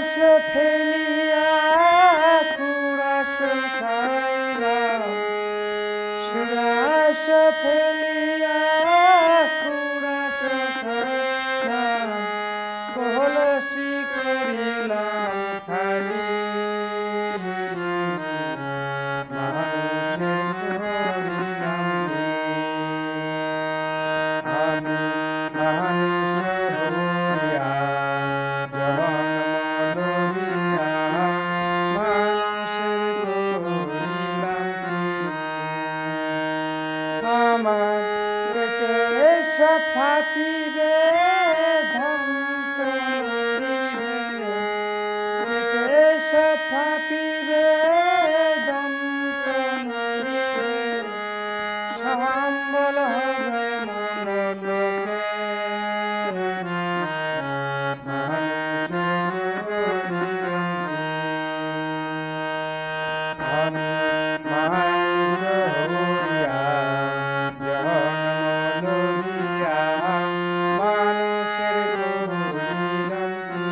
ফেলিয়া কুড়াস খাইলাম, সুরাস ফেলিয়া কুড়াস খাইলাম, কলসি করিলাম খালি, মানুষের করিলাম কি? আমি মানুষ হইয়া জন্ম লইয়া মানুষের করিলাম কি? আমার পেটে সব ফাঁপিবে ধ্যান্ত নড়িবে, পেটে সব ফাঁপিবে দন্ত নড়িবে, সম্বল হবে মনোলোকে, আমি মানুষ হইয়া জন্ম লইয়া মানুষের করিলাম কি?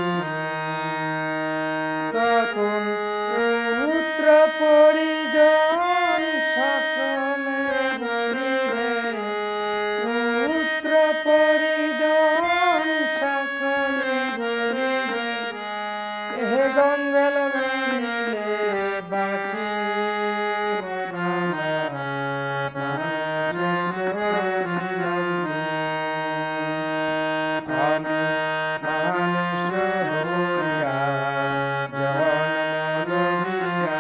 তখন পুত্র পরিজন সকলে বলিবে, পুত্র পরিজন সকলে বলিবে, হে জঞ্জাল মরিলে বাঁচি আমি মানুষ হইয়া জন্ম লইয়া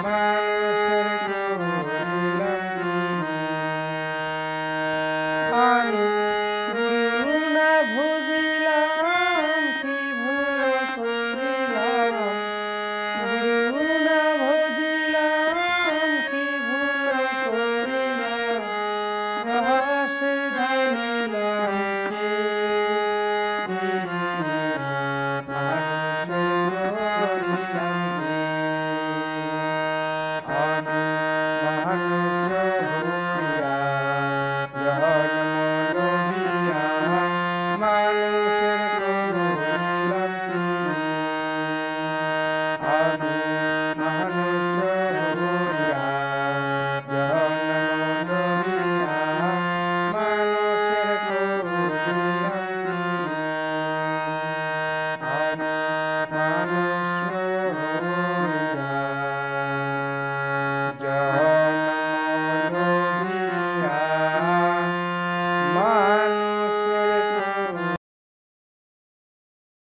মানুষের করিলাম কি? আমি গুরু না বুঝিলাম কি ভুল করিলাম, গুরু না বুঝিলাম কি ভুল করিলাম, রহস্যে জানিলাম কি? মানুষ করিলাম কি? আমি মানুষ হইয়া জন্ম লইয়া মানুষ